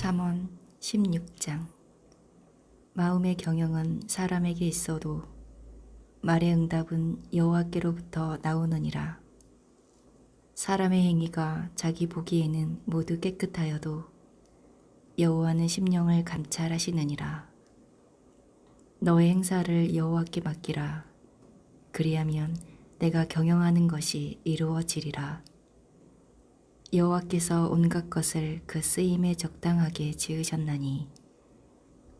잠언 16장. 마음의 경영은 사람에게 있어도 말의 응답은 여호와께로부터 나오느니라. 사람의 행위가 자기 보기에는 모두 깨끗하여도 여호와는 심령을 감찰하시느니라. 너의 행사를 여호와께 맡기라. 그리하면 내가 경영하는 것이 이루어지리라. 여호와께서 온갖 것을 그 쓰임에 적당하게 지으셨나니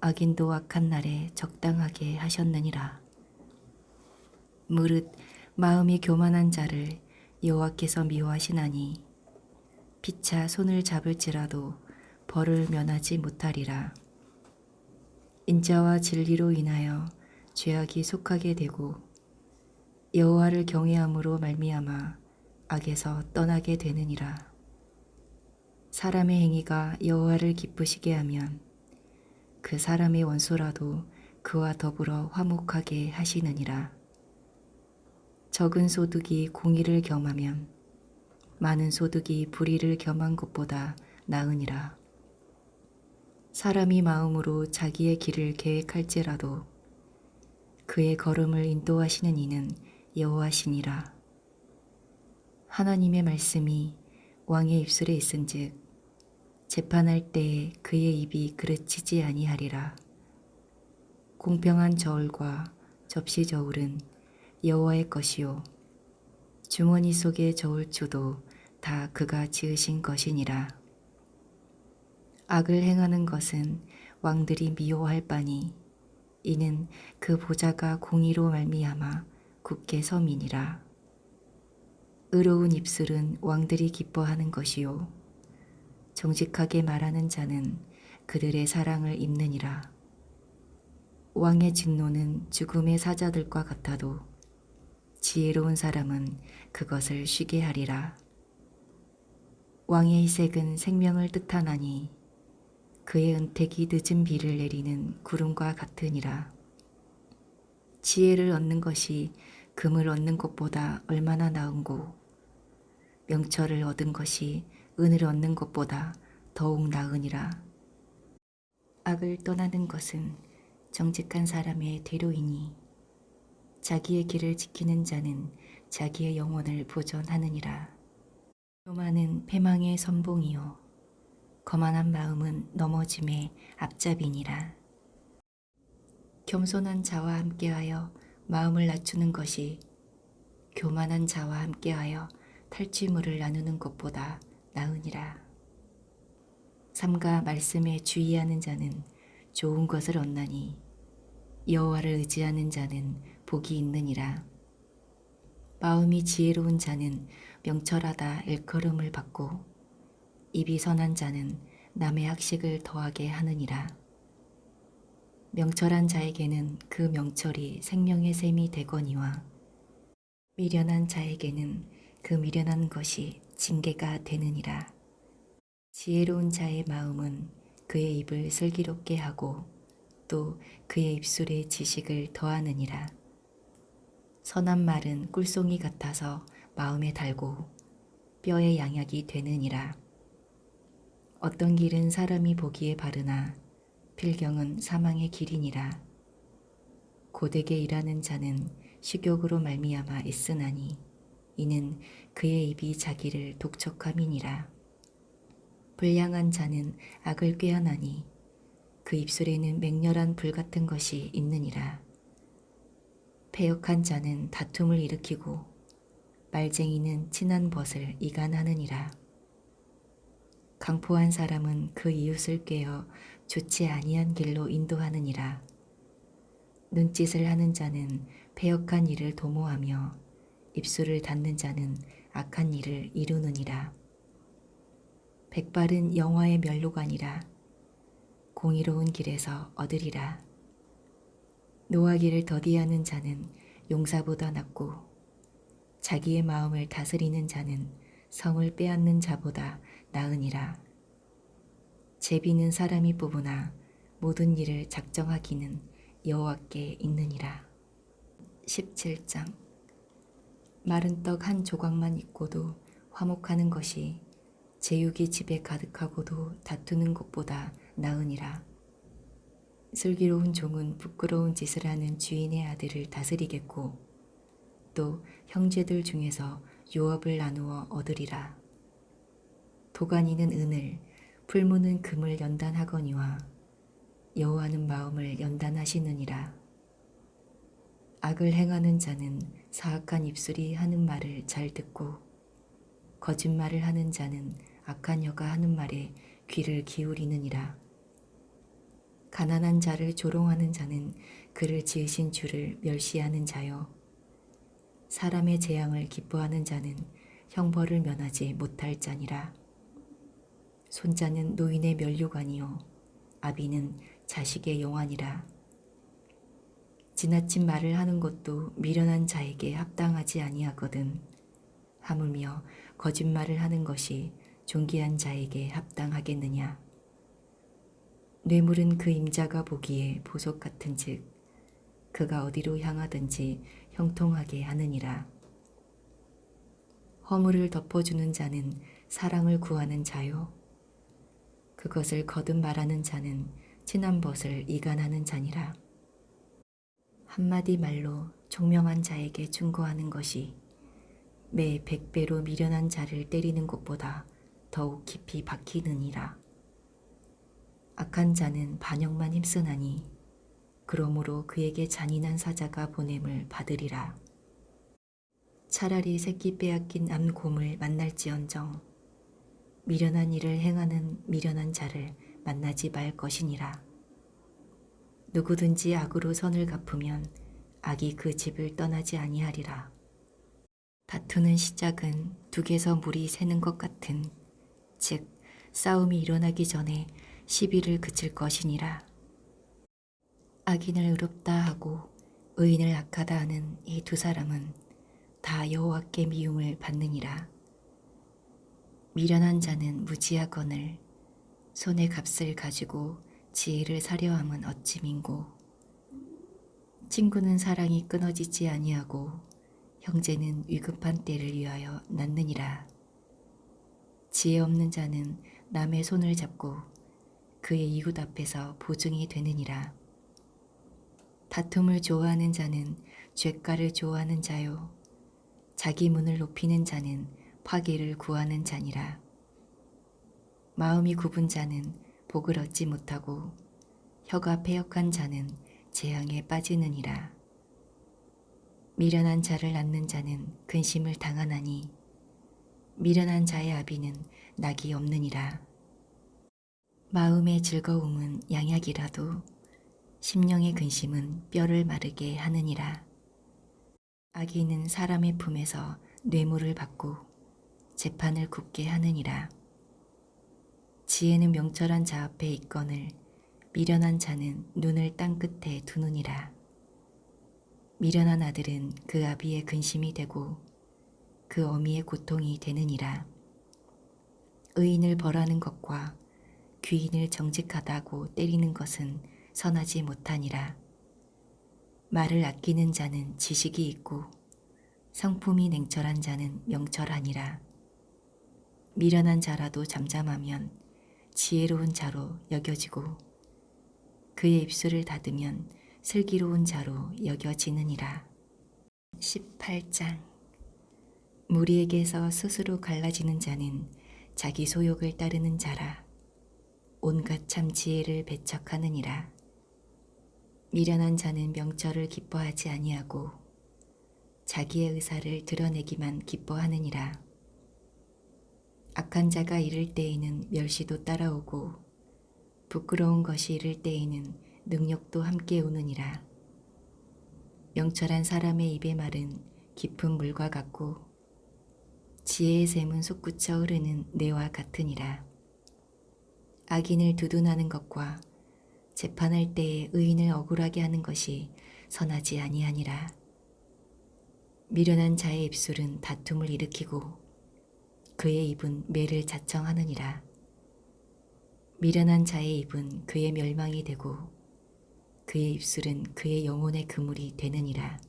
악인도 악한 날에 적당하게 하셨느니라. 무릇 마음이 교만한 자를 여호와께서 미워하시나니 피차 손을 잡을지라도 벌을 면하지 못하리라. 인자와 진리로 인하여 죄악이 속하게 되고 여호와를 경외함으로 말미암아 악에서 떠나게 되느니라. 사람의 행위가 여호와를 기쁘시게 하면 그 사람의 원수라도 그와 더불어 화목하게 하시느니라. 적은 소득이 공의를 겸하면 많은 소득이 불의를 겸한 것보다 나으니라. 사람이 마음으로 자기의 길을 계획할지라도 그의 걸음을 인도하시는 이는 여호와시니라. 하나님의 말씀이 왕의 입술에 있은즉 재판할 때에 그의 입이 그르치지 아니하리라. 공평한 저울과 접시 저울은 여호와의 것이요 주머니 속의 저울추도 다 그가 지으신 것이니라. 악을 행하는 것은 왕들이 미워할 바니 이는 그 보좌가 공의로 말미암아 굳게 섬이니라. 의로운 입술은 왕들이 기뻐하는 것이요 정직하게 말하는 자는 그들의 사랑을 입느니라. 왕의 진노는 죽음의 사자들과 같아도 지혜로운 사람은 그것을 쉬게 하리라. 왕의 희색은 생명을 뜻하나니 그의 은택이 늦은 비를 내리는 구름과 같으니라. 지혜를 얻는 것이 금을 얻는 것보다 얼마나 나은고 명철을 얻은 것이 은을 얻는 것보다 더욱 나으니라. 악을 떠나는 것은 정직한 사람의 대로이니 자기의 길을 지키는 자는 자기의 영혼을 보존하느니라. 교만은 패망의 선봉이요 거만한 마음은 넘어짐의 앞잡이니라. 겸손한 자와 함께하여 마음을 낮추는 것이 교만한 자와 함께하여 탈취물을 나누는 것보다 나으니라. 삼가 말씀에 주의하는 자는 좋은 것을 얻나니 여호와를 의지하는 자는 복이 있느니라. 마음이 지혜로운 자는 명철하다 일컬음을 받고 입이 선한 자는 남의 학식을 더하게 하느니라. 명철한 자에게는 그 명철이 생명의 샘이 되거니와 미련한 자에게는 그 미련한 것이 징계가 되느니라. 지혜로운 자의 마음은 그의 입을 슬기롭게 하고 또 그의 입술에 지식을 더하느니라. 선한 말은 꿀송이 같아서 마음에 달고 뼈에 양약이 되느니라. 어떤 길은 사람이 보기에 바르나 필경은 사망의 길이니라. 고되게 일하는 자는 식욕으로 말미암아 있으나니 이는 그의 입이 자기를 독촉함이니라. 불량한 자는 악을 꾀하나니 그 입술에는 맹렬한 불 같은 것이 있느니라. 패역한 자는 다툼을 일으키고 말쟁이는 친한 벗을 이간하느니라. 강포한 사람은 그 이웃을 꾀어 좋지 아니한 길로 인도하느니라. 눈짓을 하는 자는 패역한 일을 도모하며 입술을 닫는 자는 악한 일을 이루느니라. 백발은 영화의 멸로관이라. 공의로운 길에서 얻으리라. 노하기를 더디하는 자는 용사보다 낫고 자기의 마음을 다스리는 자는 성을 빼앗는 자보다 나으니라. 제비는 사람이 뽑으나 모든 일을 작정하기는 여호와께 있느니라. 17장. 마른 떡 한 조각만 있고도 화목하는 것이 제육이 집에 가득하고도 다투는 것보다 나으니라. 슬기로운 종은 부끄러운 짓을 하는 주인의 아들을 다스리겠고 또 형제들 중에서 유업을 나누어 얻으리라. 도가니는 은을, 풀무는 금을 연단하거니와 여호와는 마음을 연단하시느니라. 악을 행하는 자는 사악한 입술이 하는 말을 잘 듣고 거짓말을 하는 자는 악한 여가 하는 말에 귀를 기울이느니라. 가난한 자를 조롱하는 자는 그를 지으신 주를 멸시하는 자요. 사람의 재앙을 기뻐하는 자는 형벌을 면하지 못할 자니라. 손자는 노인의 면류관이요 아비는 자식의 영환이라. 지나친 말을 하는 것도 미련한 자에게 합당하지 아니하거든 하물며 거짓말을 하는 것이 존귀한 자에게 합당하겠느냐. 뇌물은 그 임자가 보기에 보석 같은즉 그가 어디로 향하든지 형통하게 하느니라. 허물을 덮어주는 자는 사랑을 구하는 자요 그것을 거듭 말하는 자는 친한 벗을 이간하는 자니라. 한마디 말로 총명한 자에게 충고하는 것이 매 100배로 미련한 자를 때리는 것보다 더욱 깊이 박히느니라. 악한 자는 반역만 힘쓰나니 그러므로 그에게 잔인한 사자가 보냄을 받으리라. 차라리 새끼 빼앗긴 암곰을 만날지언정 미련한 일을 행하는 미련한 자를 만나지 말 것이니라. 누구든지 악으로 선을 갚으면 악이 그 집을 떠나지 아니하리라. 다투는 시작은 둑에서 물이 새는 것 같은 즉 싸움이 일어나기 전에 시비를 그칠 것이니라. 악인을 의롭다 하고 의인을 악하다 하는 이 두 사람은 다 여호와께 미움을 받느니라. 미련한 자는 무지하거늘 손의 값을 가지고 지혜를 사려 함은 어찌 민고. 친구는 사랑이 끊어지지 아니하고 형제는 위급한 때를 위하여 낳느니라. 지혜 없는 자는 남의 손을 잡고 그의 이웃 앞에서 보증이 되느니라. 다툼을 좋아하는 자는 죗가를 좋아하는 자요 자기 문을 높이는 자는 파괴를 구하는 자니라. 마음이 굽은 자는 복을 얻지 못하고 혀가 패역한 자는 재앙에 빠지느니라. 미련한 자를 낳는 자는 근심을 당하나니 미련한 자의 아비는 낙이 없느니라. 마음의 즐거움은 양약이라도 심령의 근심은 뼈를 마르게 하느니라. 악인은 사람의 품에서 뇌물을 받고 재판을 굽게 하느니라. 지혜는 명철한 자 앞에 있거늘 미련한 자는 눈을 땅 끝에 두느니라. 미련한 아들은 그 아비의 근심이 되고 그 어미의 고통이 되느니라. 의인을 벌하는 것과 귀인을 정직하다고 때리는 것은 선하지 못하니라. 말을 아끼는 자는 지식이 있고 성품이 냉철한 자는 명철하니라. 미련한 자라도 잠잠하면 지혜로운 자로 여겨지고 그의 입술을 닫으면 슬기로운 자로 여겨지느니라. 18장 무리에게서 스스로 갈라지는 자는 자기 소욕을 따르는 자라. 온갖 참 지혜를 배척하느니라. 미련한 자는 명철을 기뻐하지 아니하고 자기의 의사를 드러내기만 기뻐하느니라. 악한 자가 이를 때에는 멸시도 따라오고 부끄러운 것이 이를 때에는 능력도 함께 오느니라. 명철한 사람의 입의 말은 깊은 물과 같고 지혜의 샘은 솟구쳐 흐르는 뇌와 같으니라. 악인을 두둔하는 것과 재판할 때에 의인을 억울하게 하는 것이 선하지 아니하니라. 미련한 자의 입술은 다툼을 일으키고 그의 입은 매를 자청하느니라. 미련한 자의 입은 그의 멸망이 되고 그의 입술은 그의 영혼의 그물이 되느니라.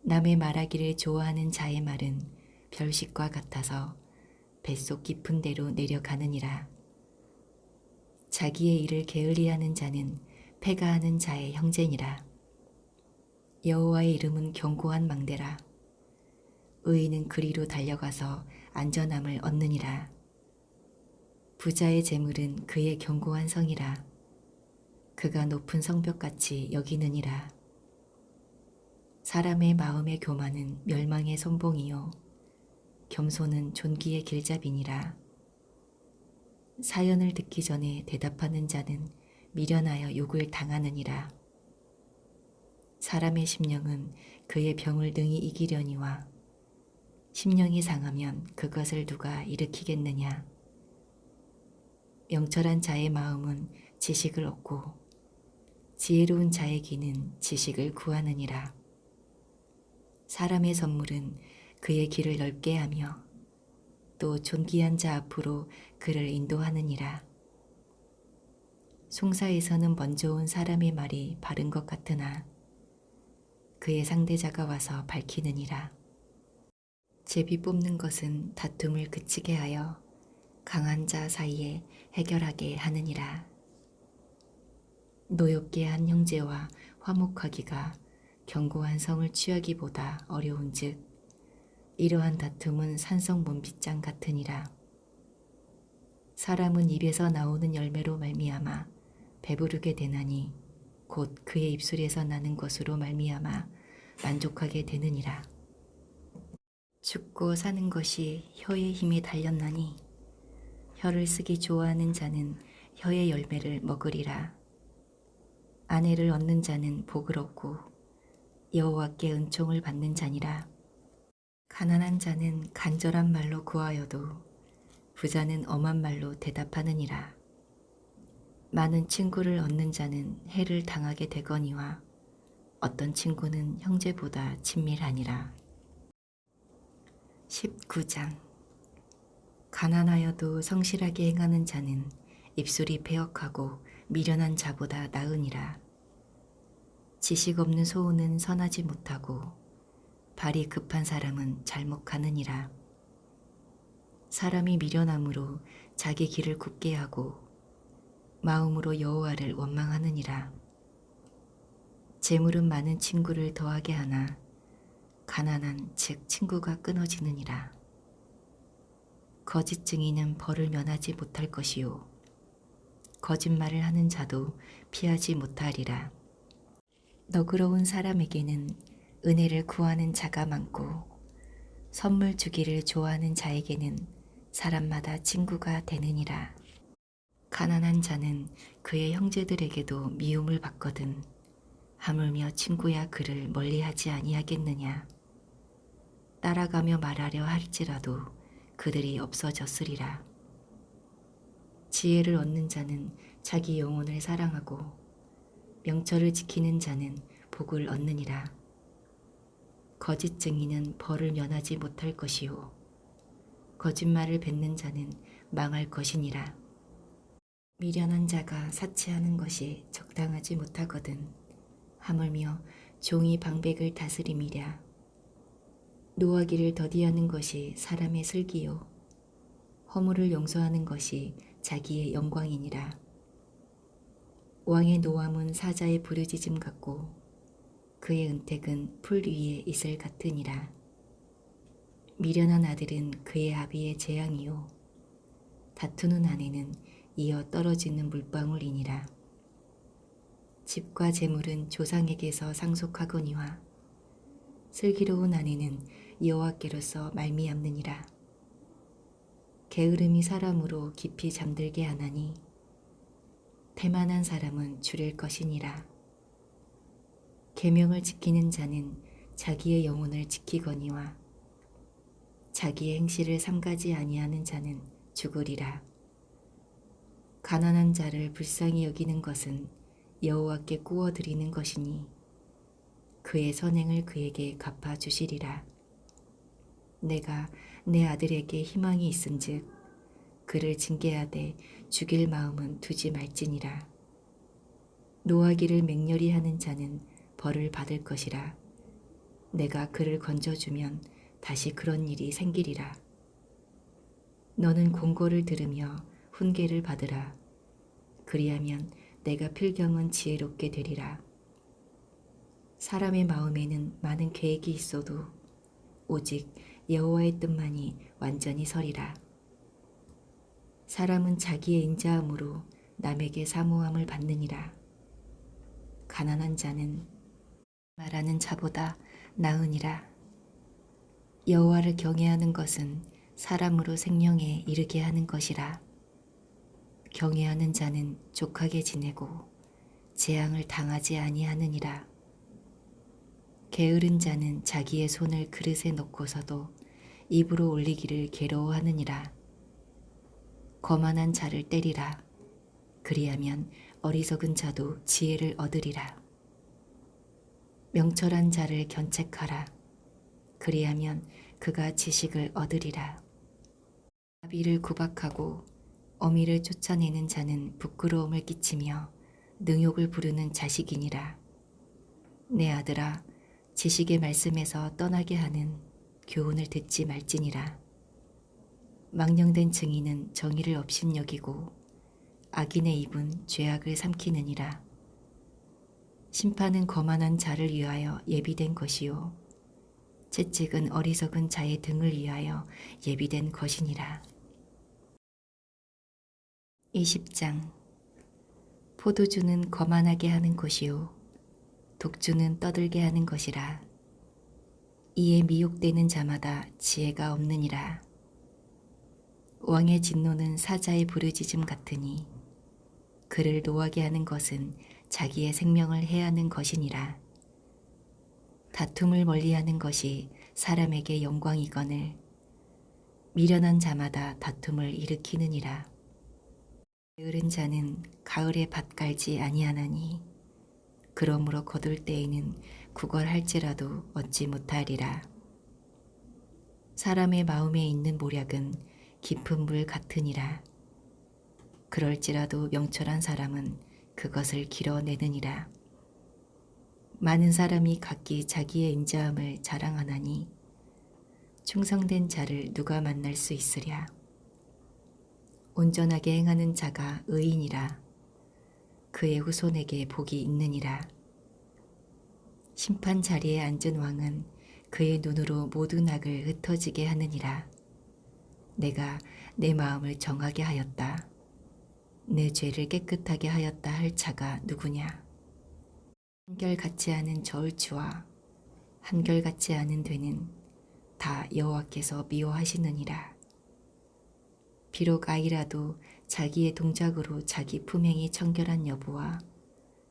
남의 말하기를 좋아하는 자의 말은 별식과 같아서 뱃속 깊은 데로 내려가느니라. 자기의 일을 게을리하는 자는 패가하는 자의 형제니라. 여호와의 이름은 견고한 망대라. 의인은 그리로 달려가서 안전함을 얻느니라. 부자의 재물은 그의 견고한 성이라. 그가 높은 성벽같이 여기느니라. 사람의 마음의 교만은 멸망의 선봉이요 겸손은 존귀의 길잡이니라. 사연을 듣기 전에 대답하는 자는 미련하여 욕을 당하느니라. 사람의 심령은 그의 병을 능히 이기려니와 심령이 상하면 그것을 누가 일으키겠느냐. 명철한 자의 마음은 지식을 얻고 지혜로운 자의 귀는 지식을 구하느니라. 사람의 선물은 그의 길을 넓게 하며 또 존귀한 자 앞으로 그를 인도하느니라. 송사에서는 먼저 온 사람의 말이 바른 것 같으나 그의 상대자가 와서 밝히느니라. 제비 뽑는 것은 다툼을 그치게 하여 강한 자 사이에 해결하게 하느니라. 노엽게 한 형제와 화목하기가 견고한 성을 취하기보다 어려운즉 이러한 다툼은 산성 문빗장 같으니라. 사람은 입에서 나오는 열매로 말미암아 배부르게 되나니 곧 그의 입술에서 나는 것으로 말미암아 만족하게 되느니라. 죽고 사는 것이 혀의 힘에 달렸나니 혀를 쓰기 좋아하는 자는 혀의 열매를 먹으리라. 아내를 얻는 자는 복을 얻고 여호와께 은총을 받는 자니라. 가난한 자는 간절한 말로 구하여도 부자는 엄한 말로 대답하느니라. 많은 친구를 얻는 자는 해를 당하게 되거니와 어떤 친구는 형제보다 친밀하니라. 19장. 가난하여도 성실하게 행하는 자는 입술이 패역하고 미련한 자보다 나으니라. 지식 없는 소우는 선하지 못하고 발이 급한 사람은 잘못하느니라. 사람이 미련함으로 자기 길을 굽게 하고 마음으로 여호와를 원망하느니라. 재물은 많은 친구를 더하게 하나 가난한 즉 친구가 끊어지느니라. 거짓 증인은 벌을 면하지 못할 것이요 거짓말을 하는 자도 피하지 못하리라. 너그러운 사람에게는 은혜를 구하는 자가 많고 선물 주기를 좋아하는 자에게는 사람마다 친구가 되느니라. 가난한 자는 그의 형제들에게도 미움을 받거든 하물며 친구야 그를 멀리하지 아니하겠느냐. 따라가며 말하려 할지라도 그들이 없어졌으리라. 지혜를 얻는 자는 자기 영혼을 사랑하고 명철을 지키는 자는 복을 얻느니라. 거짓 증인은 벌을 면하지 못할 것이요 거짓말을 뱉는 자는 망할 것이니라. 미련한 자가 사치하는 것이 적당하지 못하거든 하물며 종이 방백을 다스림이랴. 노하기를 더디하는 것이 사람의 슬기요 허물을 용서하는 것이 자기의 영광이니라. 왕의 노함은 사자의 부르짖음 같고 그의 은택은 풀 위에 이슬 같으니라. 미련한 아들은 그의 아비의 재앙이요 다투는 아내는 이어 떨어지는 물방울이니라. 집과 재물은 조상에게서 상속하거니와 슬기로운 아내는 여호와께로서 말미암느니라. 게으름이 사람으로 깊이 잠들게 하나니 태만한 사람은 줄일 것이니라. 계명을 지키는 자는 자기의 영혼을 지키거니와 자기의 행실을 삼가지 아니하는 자는 죽으리라. 가난한 자를 불쌍히 여기는 것은 여호와께 구워드리는 것이니 그의 선행을 그에게 갚아주시리라. 내가 내 아들에게 희망이 있은즉 그를 징계하되 죽일 마음은 두지 말지니라. 노하기를 맹렬히 하는 자는 벌을 받을 것이라. 내가 그를 건져주면 다시 그런 일이 생기리라. 너는 공고를 들으며 훈계를 받으라. 그리하면 내가 필경은 지혜롭게 되리라. 사람의 마음에는 많은 계획이 있어도 오직 여호와의 뜻만이 완전히 서리라. 사람은 자기의 인자함으로 남에게 사모함을 받느니라. 가난한 자는 말하는 자보다 나으니라. 여호와를 경외하는 것은 사람으로 생명에 이르게 하는 것이라. 경외하는 자는 족하게 지내고 재앙을 당하지 아니하느니라. 게으른 자는 자기의 손을 그릇에 넣고서도 입으로 올리기를 괴로워하느니라. 거만한 자를 때리라. 그리하면 어리석은 자도 지혜를 얻으리라. 명철한 자를 견책하라. 그리하면 그가 지식을 얻으리라. 자비를 구박하고 어미를 쫓아내는 자는 부끄러움을 끼치며 능욕을 부르는 자식이니라. 내 아들아, 지식의 말씀에서 떠나게 하는 교훈을 듣지 말지니라. 망령된 증인은 정의를 업신여기고 악인의 입은 죄악을 삼키느니라. 심판은 거만한 자를 위하여 예비된 것이요 채찍은 어리석은 자의 등을 위하여 예비된 것이니라. 20장. 포도주는 거만하게 하는 것이요 독주는 떠들게 하는 것이라. 이에 미혹되는 자마다 지혜가 없느니라. 왕의 진노는 사자의 부르짖음 같으니 그를 노하게 하는 것은 자기의 생명을 해하는 것이니라. 다툼을 멀리하는 것이 사람에게 영광이거늘 미련한 자마다 다툼을 일으키느니라. 게으른 자는 가을에 밭 갈지 아니하나니 그러므로 거둘 때에는 구걸할지라도 얻지 못하리라. 사람의 마음에 있는 모략은 깊은 물 같으니라. 그럴지라도 명철한 사람은 그것을 길어내느니라. 많은 사람이 각기 자기의 인자함을 자랑하나니 충성된 자를 누가 만날 수 있으랴. 온전하게 행하는 자가 의인이라. 그의 후손에게 복이 있느니라. 심판 자리에 앉은 왕은 그의 눈으로 모든 악을 흩어지게 하느니라. 내가 내 마음을 정하게 하였다. 내 죄를 깨끗하게 하였다 할 자가 누구냐. 한결같지 않은 저울추와 한결같지 않은 되는 다 여호와께서 미워하시느니라. 비록 아이라도 자기의 동작으로 자기 품행이 청결한 여부와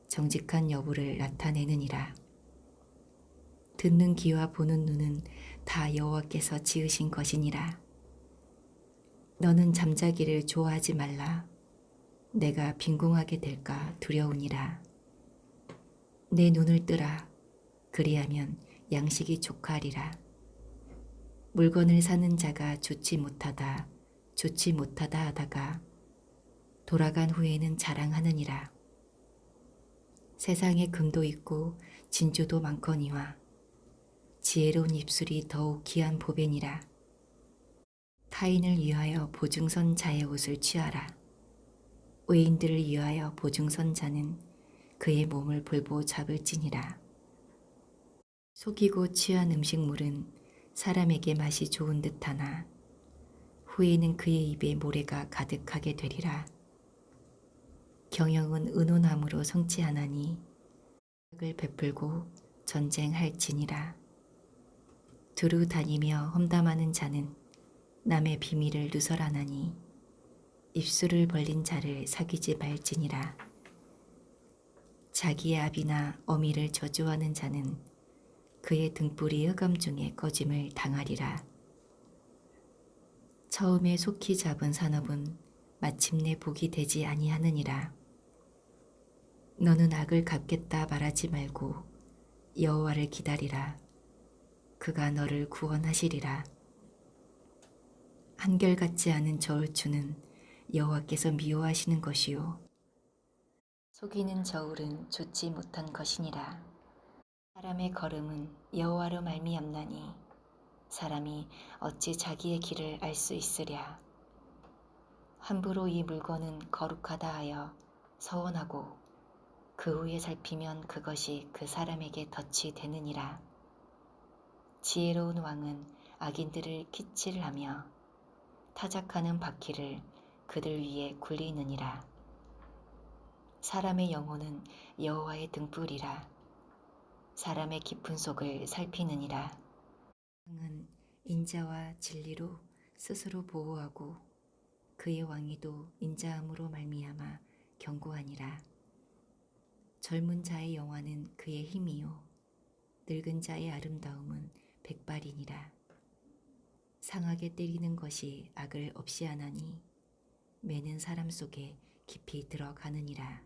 정직한 여부를 나타내느니라. 듣는 귀와 보는 눈은 다 여호와께서 지으신 것이니라. 너는 잠자기를 좋아하지 말라. 내가 빈궁하게 될까 두려우니라. 내 눈을 뜨라. 그리하면 양식이 족하리라. 물건을 사는 자가 좋지 못하다 하다가 돌아간 후에는 자랑하느니라. 세상에 금도 있고 진주도 많거니와 지혜로운 입술이 더욱 귀한 보배니라. 타인을 위하여 보증선 자의 옷을 취하라. 외인들을 위하여 보증선 자는 그의 몸을 볼보 잡을지니라. 속이고 취한 음식물은 사람에게 맛이 좋은 듯하나 후에는 그의 입에 모래가 가득하게 되리라. 경영은 의논함으로 성취하나니 악을 베풀고 전쟁할지니라. 두루 다니며 험담하는 자는 남의 비밀을 누설하나니 입술을 벌린 자를 사귀지 말지니라. 자기의 아비나 어미를 저주하는 자는 그의 등불이 흑암 중에 꺼짐을 당하리라. 처음에 속히 잡은 산업은 마침내 복이 되지 아니하느니라. 너는 악을 갚겠다 말하지 말고 여호와를 기다리라. 그가 너를 구원하시리라. 한결같지 않은 저울추는 여호와께서 미워하시는 것이요 속이는 저울은 좋지 못한 것이니라. 사람의 걸음은 여호와로 말미암나니 사람이 어찌 자기의 길을 알 수 있으랴. 함부로 이 물건은 거룩하다 하여 서원하고 그 후에 살피면 그것이 그 사람에게 덫이 되느니라. 지혜로운 왕은 악인들을 키칠하며 타작하는 바퀴를 그들 위에 굴리느니라. 사람의 영혼은 여호와의 등불이라. 사람의 깊은 속을 살피느니라. 왕은 인자와 진리로 스스로 보호하고 그의 왕위도 인자함으로 말미암아 견고하니라. 젊은 자의 영화는 그의 힘이요 늙은 자의 아름다움은 백발이니라. 상하게 때리는 것이 악을 없이 하나니 매는 사람 속에 깊이 들어가느니라.